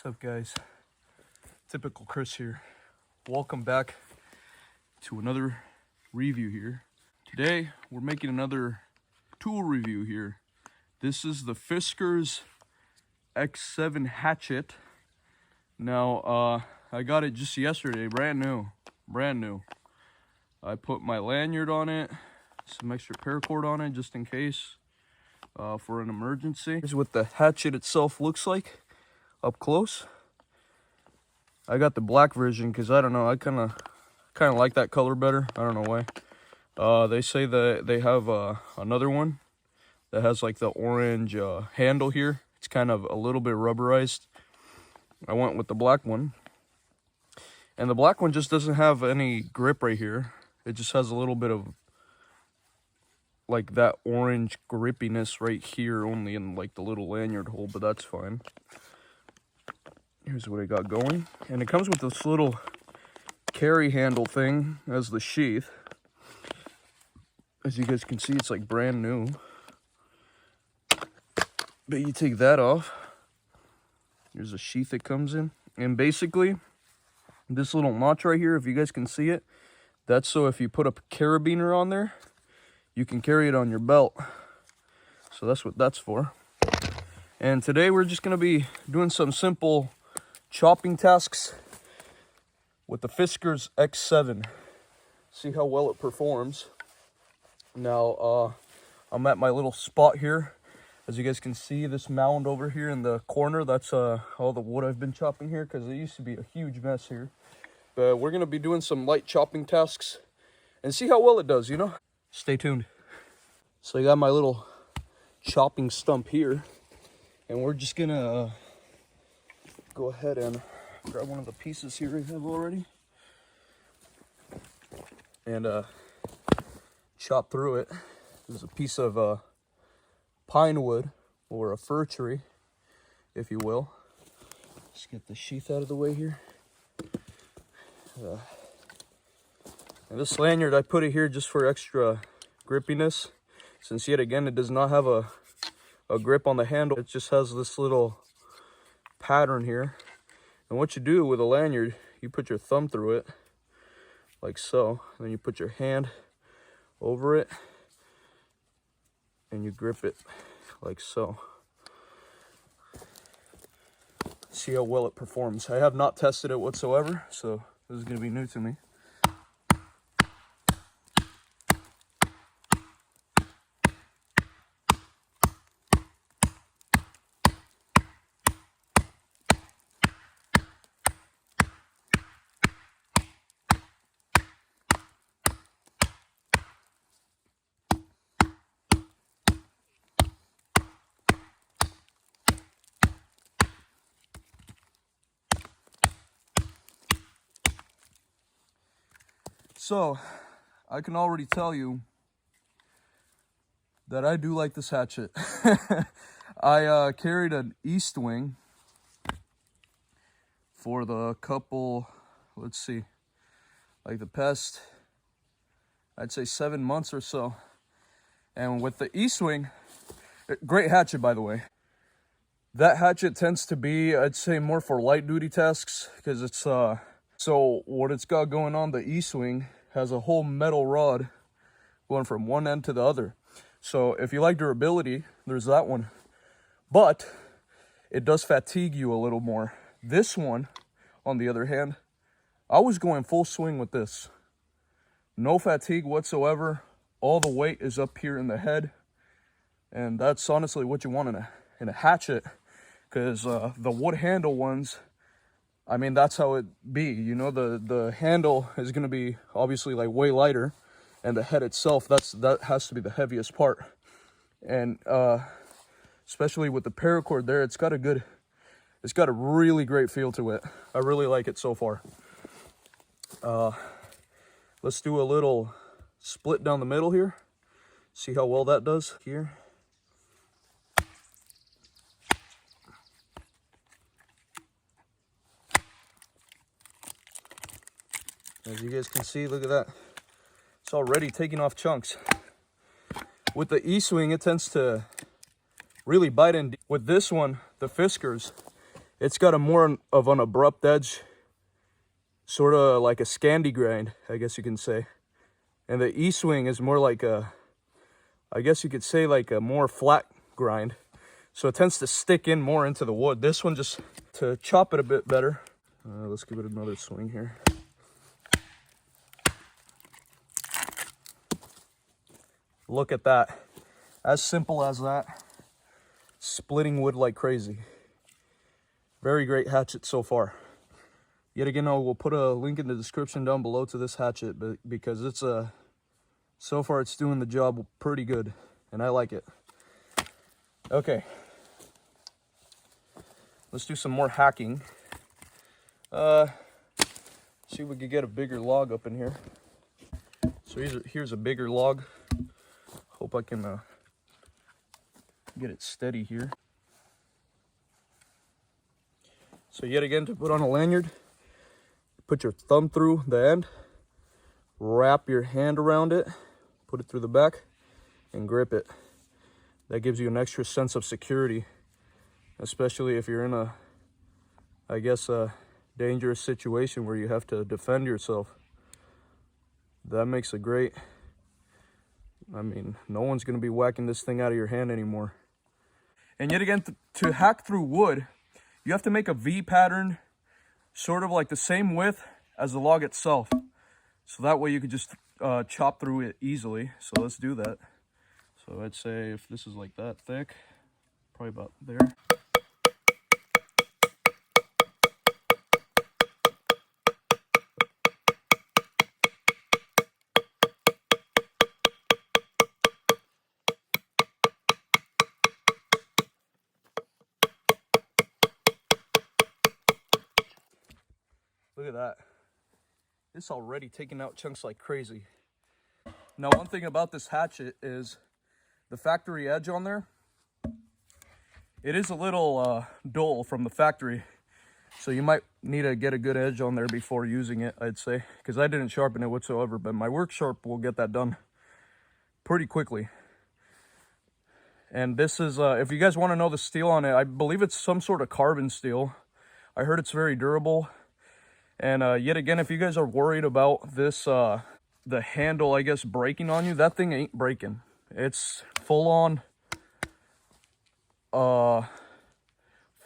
What's up, guys? Typical Chris here. Welcome back to another review here. Today we're making another tool review here. This is the Fiskars X7 hatchet. Now I got it just yesterday, brand new. I put my lanyard on it, some extra paracord on it just in case for an emergency. Here's what the hatchet itself looks like up close. I got the black version because I don't know, I kind of like that color better. I don't know why. They say that they have another one that has like the orange handle here. It's kind of a little bit rubberized. I went with the black one, and the black one just doesn't have any grip right here. It just has a little bit of like that orange grippiness right here only in like the little lanyard hole, but that's fine. Here's what I got going, and it comes with this little carry handle thing as the sheath. As you guys can see, it's like brand new, but you take that off. Here's a sheath it comes in, and basically this little notch right here, if you guys can see it, that's so if you put a carabiner on there, you can carry it on your belt. So that's what that's for. And today we're just going to be doing some simple chopping tasks with the Fiskars X7. See how well it performs. Now I'm at my little spot here. As you guys can see, this mound over here in the corner, that's all the wood I've been chopping here, because it used to be a huge mess here. But we're going to be doing some light chopping tasks and see how well it does, you know? Stay tuned. So I got my little chopping stump here, and we're just going to go ahead and grab one of the pieces here I have already and chop through it. There's a piece of pine wood, or a fir tree, if you will. Let's get the sheath out of the way here. And this lanyard, I put it here just for extra grippiness, since yet again it does not have a grip on the handle. It just has this little pattern here. And what you do with a lanyard, you put your thumb through it like so, and then you put your hand over it and you grip it like so. See how well it performs. I have not tested it whatsoever, so this is going to be new to me. So, I can already tell you that I do like this hatchet. I carried an east wing for the couple, let's see, like the past, I'd say 7 months or so. And with the east wing, great hatchet by the way. That hatchet tends to be, I'd say, more for light duty tasks, because it's, so what it's got going on, the east wing has a whole metal rod going from one end to the other. So if you like durability, there's that one. But it does fatigue you a little more. This one, on the other hand, I was going full swing with this. No fatigue whatsoever. All the weight is up here in the head. And that's honestly what you want in a hatchet. Because the wood handle ones, I mean, that's how it be, you know, the handle is going to be obviously like way lighter, and the head itself, that has to be the heaviest part. And especially with the paracord there, it's got a really great feel to it. I really like it so far. Let's do a little split down the middle here. See how well that does here. As you guys can see, look at that. It's already taking off chunks. With the E-swing, it tends to really bite in. With this one, the Fiskars, It's got a more of an abrupt edge, sort of like a Scandi grind, I guess you can say. And the E-swing is more like a, I guess you could say like a more flat grind. So it tends to stick in more into the wood. This one, just to chop it a bit better. Let's give it another swing here. Look at that. As simple as that. Splitting wood like crazy. Very great hatchet so far. Yet again, I will put a link in the description down below to this hatchet, because it's so far it's doing the job pretty good, and I like it. Okay. Let's do some more hacking. See if we could get a bigger log up in here. So here's a bigger log. Hope I can get it steady here. So yet again, to put on a lanyard, put your thumb through the end, wrap your hand around it, put it through the back, and grip it. That gives you an extra sense of security, especially if you're in a, I guess, a dangerous situation where you have to defend yourself. That makes a great, I mean, no one's going to be whacking this thing out of your hand anymore. And yet again, to hack through wood, you have to make a V pattern, sort of like the same width as the log itself. So that way you could just chop through it easily. So let's do that. So I'd say if this is like that thick, probably about there. Look at that. It's already taking out chunks like crazy. Now, one thing about this hatchet is the factory edge on there. It is a little dull from the factory. So you might need to get a good edge on there before using it, I'd say. Because I didn't sharpen it whatsoever, but my work sharp will get that done pretty quickly. And this is, if you guys want to know the steel on it, I believe it's some sort of carbon steel. I heard it's very durable. And yet again, if you guys are worried about this, the handle, I guess, breaking on you, that thing ain't breaking. It's full on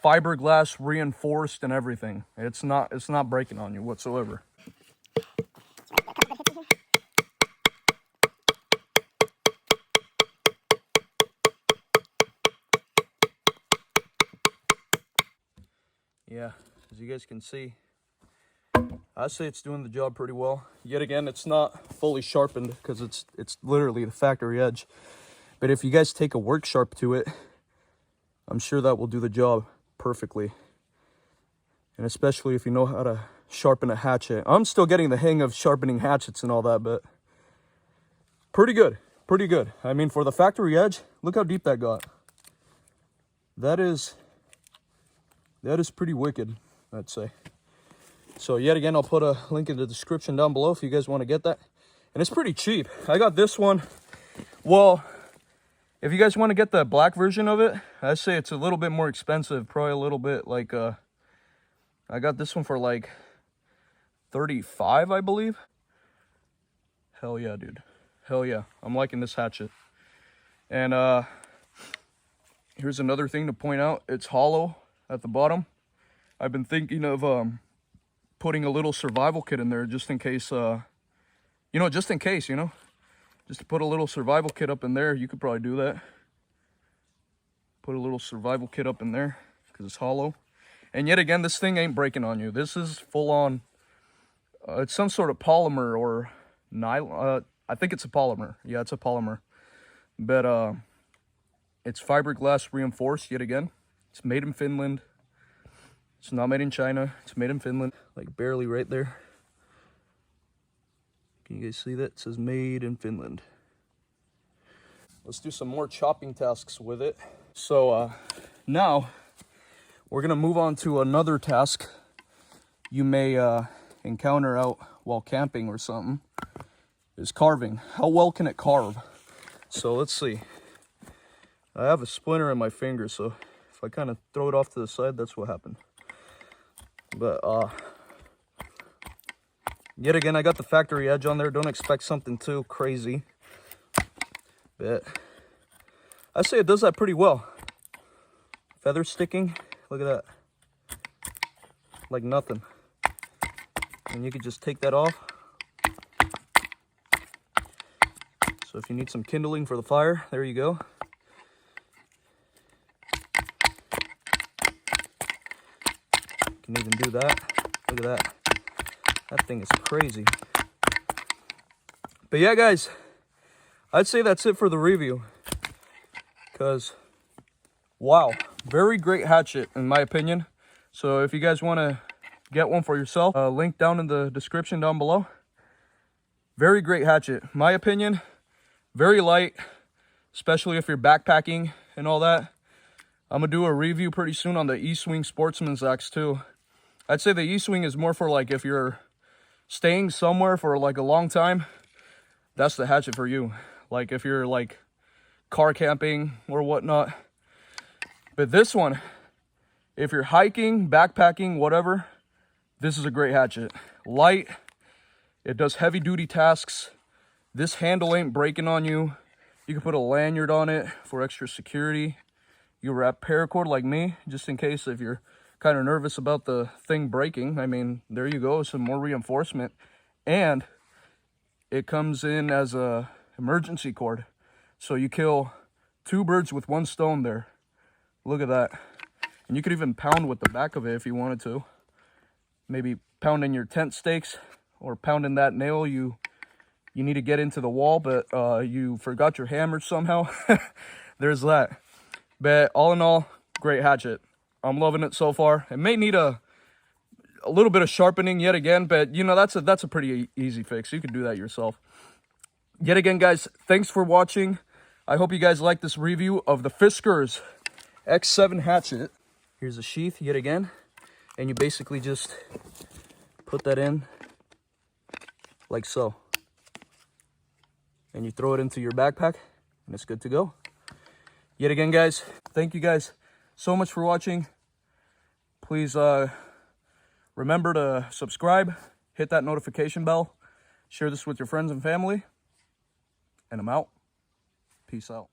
fiberglass reinforced and everything. It's not breaking on you whatsoever. Yeah, as you guys can see, I say it's doing the job pretty well. Yet again, it's not fully sharpened because it's literally the factory edge. But if you guys take a work sharp to it, I'm sure that will do the job perfectly. And especially if you know how to sharpen a hatchet. I'm still getting the hang of sharpening hatchets and all that, but pretty good, pretty good. I mean, for the factory edge, look how deep that got. That is pretty wicked, I'd say. So yet again, I'll put a link in the description down below if you guys want to get that. And it's pretty cheap. I got this one. Well, if you guys want to get the black version of it, I'd say it's a little bit more expensive. Probably a little bit like, I got this one for like $35, I believe. Hell yeah, dude. Hell yeah. I'm liking this hatchet. And here's another thing to point out. It's hollow at the bottom. I've been thinking of putting a little survival kit in there just in case, just to put a little survival kit up in there. You could probably do that. Put a little survival kit up in there because it's hollow. And yet again, this thing ain't breaking on you. This is full on, it's some sort of polymer or nylon. I think it's a polymer. Yeah, it's a polymer. But it's fiberglass reinforced yet again. It's made in Finland. It's not made in China. It's made in Finland. Like barely right there. Can you guys see that? It says made in Finland. Let's do some more chopping tasks with it. So now we're gonna move on to another task you may encounter out while camping or something, is carving. How well can it carve? So let's see. I have a splinter in my finger, so if I kind of throw it off to the side, that's what happened. But yet again, I got the factory edge on there. Don't expect something too crazy, but I say it does that pretty well. Feather sticking, look at that, like nothing. And you could just take that off. So if you need some kindling for the fire, there you go. You can even do that. Look at that. That thing is crazy. But yeah, guys, I'd say that's it for the review. Because, wow, very great hatchet in my opinion. So if you guys want to get one for yourself, link down in the description down below. Very great hatchet, my opinion. Very light, especially if you're backpacking and all that. I'm gonna do a review pretty soon on the E-Swing Sportsman's X2. I'd say the E-Swing is more for like if you're staying somewhere for like a long time, that's the hatchet for you. Like if you're like car camping or whatnot. But this one, if you're hiking, backpacking, whatever, this is a great hatchet. Light, it does heavy duty tasks. This handle ain't breaking on you. You can put a lanyard on it for extra security. You wrap paracord like me, just in case if you're kind of nervous about the thing breaking. I mean, there you go, some more reinforcement. And it comes in as a emergency cord. So you kill 2 birds with 1 stone there. Look at that. And you could even pound with the back of it if you wanted to. Maybe pounding your tent stakes or pounding that nail you need to get into the wall, but you forgot your hammer somehow. There's that. But all in all, great hatchet. I'm loving it so far. It may need a little bit of sharpening yet again, but you know, that's a pretty easy fix. You can do that yourself. Yet again, guys, thanks for watching. I hope you guys like this review of the Fiskars X7 hatchet. Here's a sheath yet again, and you basically just put that in like so. And you throw it into your backpack, and it's good to go. Yet again, guys, thank you guys so much for watching. Please remember to subscribe, hit that notification bell, share this with your friends and family, and I'm out. Peace out.